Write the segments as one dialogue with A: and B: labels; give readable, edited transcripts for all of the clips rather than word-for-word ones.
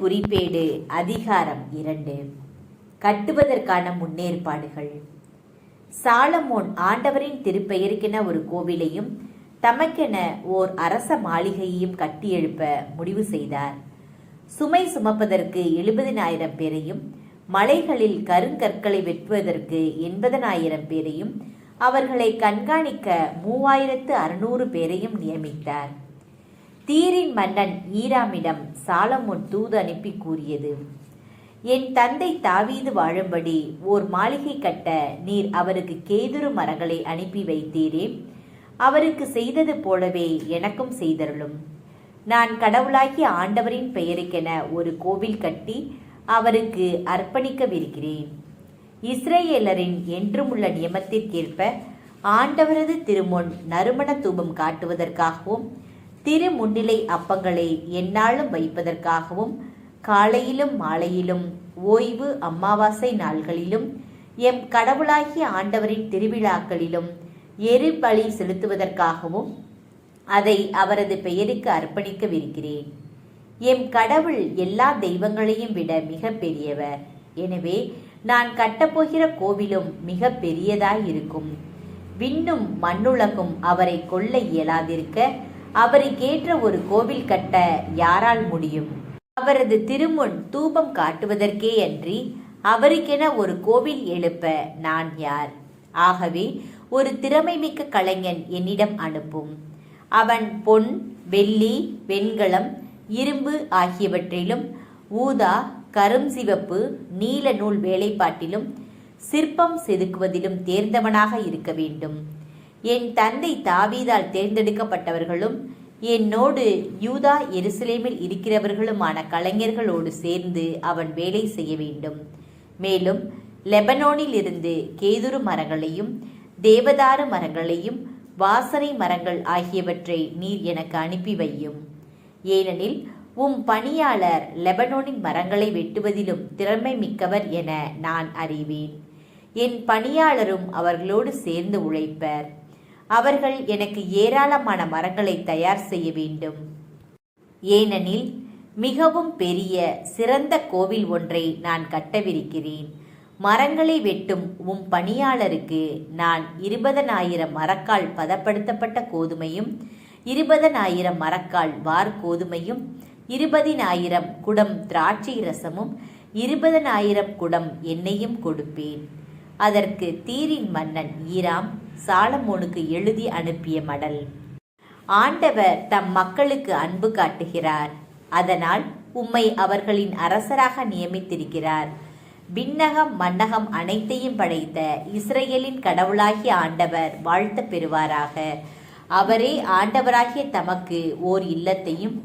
A: குறிப்பேடு அதிகாரம் 2. கட்டுவதற்கான முன்னேற்பாடுகள். சாலமோன் ஆண்டவரின் திருப்பெயருக்கென ஒரு கோவிலையும் தமக்கென ஓர் அரச மாளிகையையும் கட்டி எழுப்ப முடிவு செய்தார். சுமை சுமப்பதற்கு 70,000 பேரையும் மலைகளில் கருங்கற்களை வெட்டுவதற்கு 80,000 பேரையும் அவர்களை கண்காணிக்க 3,600 பேரையும் நியமித்தார். தீரின் மன்னன் ஈராமிடம் சாலமோன் தூது அனுப்பி கூறியது: என் தந்தை தாவீது வாழும்படி ஓர் மாளிகை கட்ட நீர் அவருக்கு கேதுரு மரங்களை அனுப்பி வைத்தீரே, அவருக்கு செய்தது போலவே எனக்கும் செய்தருளும். நான் கடவுளாகிய ஆண்டவரின் பெயருக்கென ஒரு கோவில் கட்டி அவருக்கு அர்ப்பணிக்கவிருக்கிறேன். இஸ்ரேலரின் என்றுமுள்ள நியமத்திற்கேற்ப ஆண்டவரது திருமுன் நறுமண தூபம் காட்டுவதற்காகவும் திரு முன்னிலை அப்பங்களை எந்நாளும் வைப்பதற்காகவும் காலையிலும் மாலையிலும் ஓய்வு அமாவாசை நாள்களிலும் எம் கடவுளாகிய ஆண்டவரின் திருவிழாக்களிலும் எரிபலி செலுத்துவதற்காகவும் அதை அவரது பெயருக்கு அர்ப்பணிக்கவிருக்கிறேன். எம் கடவுள் எல்லா தெய்வங்களையும் விட மிக பெரியவர். எனவே நான் கட்டப்போகிற கோவிலும் மிக பெரியதாயிருக்கும். விண்ணும் மண்ணுலகும் அவரை கொள்ள இயலாதிருக்க அவருக்கேற்ற ஒரு கோவில் கட்ட யாரால் முடியும்? அவரது திருமுன் தூபம் காட்டுவதற்கே அன்றி அவருக்கென ஒரு கோவில் எழுப்ப நான் யார்? ஆகவே ஒரு திறமைமிக்க கலைஞன் என்னிடம் அனுப்பும். அவன் பொன், வெள்ளி, வெண்கலம், இரும்பு ஆகியவற்றிலும் ஊதா, கரும் சிவப்பு, நீல நூல் வேலைப்பாட்டிலும் சிற்பம் செதுக்குவதிலும் தேர்ந்தவனாக இருக்க வேண்டும். என் தந்தை தாவீதால் தேர்ந்தெடுக்கப்பட்டவர்களும் என்னோடு யூதா எருசலேமில் இருக்கிறவர்களுமான கலைஞர்களோடு சேர்ந்து அவன் வேலை செய்ய வேண்டும். மேலும் லெபனோனில் இருந்து கேதுரு மரங்களையும் தேவதாரு மரங்களையும் வாசனை மரங்கள் ஆகியவற்றை நீர் எனக்கு அனுப்பி வையும். ஏனெனில் பணியாளர் லெபனோனின் மரங்களை வெட்டுவதிலும் திறமை மிக்கவர் என நான் அறிவேன். என் பணியாளரும் அவர்களோடு சேர்ந்து உழைப்பர். அவர்கள் எனக்கு ஏராளமான மரங்களை தயார் செய்ய வேண்டும். ஏனெனில் மிகவும் பெரிய சிறந்த கோவில் ஒன்றை நான் கட்டவிருக்கிறேன். மரங்களை வெட்டும் பணியாளருக்கு நான் 20,000 மரக்கால் பதப்படுத்தப்பட்ட கோதுமையும் 20,000 மரக்கால் வார் கோதுமையும் 20,000 குடம் திராட்சை ரசமும் 20,000 குடம் எண்ணெயும் கொடுப்பேன். அதற்கு தீரின் மன்னன் ஈராம் சாலமோனுக்கு எழுதி அனுப்பிய மடல்: ஆண்டவர் தம் மக்களுக்கு அன்பு காட்டுகிறார். அதனால் உம்மை அவர்களின் அரசராக நியமித்திருக்கிறார். விண்ணகம் மண்ணகம் அனைத்தையும் படைத்த இஸ்ரேலின் கடவுளாகிய ஆண்டவர் வாழ்த்த பெறுவாராக. அவரே ஆண்டவராகிய தமக்கு ஓர் இல்லத்தையும்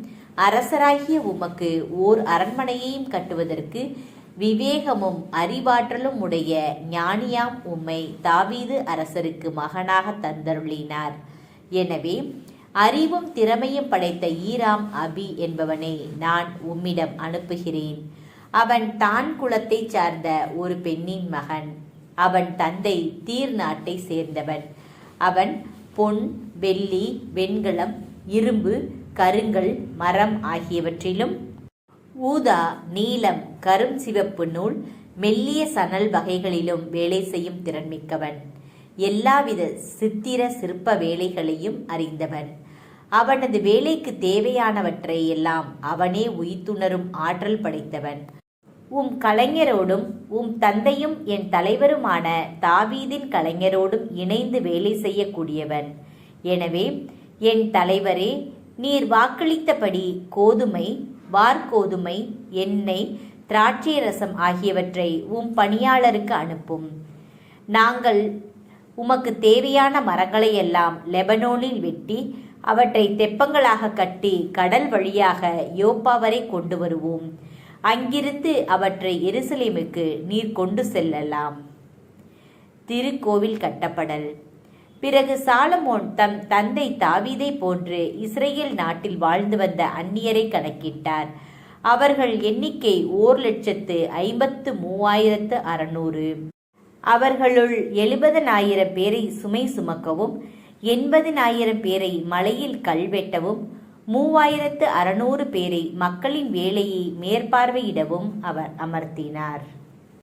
A: அரசராகிய உமக்கு ஓர் அரண்மனையையும் கட்டுவதற்கு விவேகமும் அறிவாற்றலும் உடைய ஞானியாம் உம்மை தாவீது அரசருக்கு மகனாக தந்தருளினார். எனவே அறிவும் திறமையும் படைத்த ஈராம் அபி என்பவனை நான் உம்மிடம் அனுப்புகிறேன். அவன் தான் குலத்தை சார்ந்த ஒரு பெண்ணின் மகன். அவன் தந்தை தீர் நாட்டை சேர்ந்தவன். அவன் பொன், வெள்ளி, வெண்கலம், இரும்பு, கருங்கல், மரம் ஆகியவற்றிலும் ஊதா, நீலம், கரும் சிவப்பு நூல், மெல்லிய சணல் வகைகளிலும் வேலை செய்யும் திறன்மிக்கவன். எல்லாவித சித்திர சிற்ப வேலைகளையும் அறிந்தவன். அவனது வேலைக்கு தேவையானவற்றை எல்லாம் அவனே உய்த்துணரும் ஆற்றல் படைத்தவன். கலைஞரோடும் தந்தையும் என் தலைவருமான தாவீதின் கலைஞரோடும் இணைந்து வேலை செய்யக்கூடியவன். எனவே என் தலைவரே, நீர் வாக்களித்தபடி கோதுமை, வார்கோதுமை, எண்ணெய், திராட்சை ரசம் ஆகியவற்றை பணியாளருக்கு அனுப்பும். நாங்கள் உமக்கு தேவையான மரங்களை எல்லாம் லெபனோனில் வெட்டி அவற்றை தெப்பங்களாக கட்டி கடல் வழியாக யோப்பா வரை கொண்டு வருவோம். அங்கிருந்து அவற்றை எருசலேமுக்கு நீர் கொண்டு செல்லலாம். திருக்கோவில் கட்டப்படல். பிறகு சாலமோன் தம் தந்தை தாவீதை போன்று இஸ்ரேல் நாட்டில் வாழ்ந்து வந்த அந்நியரை கணக்கிட்டார். அவர்கள் எண்ணிக்கை 1,53,600. அவர்களுள் 70,000 பேரை சுமை சுமக்கவும் 80,000 பேரை மலையில் கல்வெட்டவும் 3600 பேரை மக்களின் வேலையை மேற்பார்வையிடவும் அவர் அமர்த்தினார்.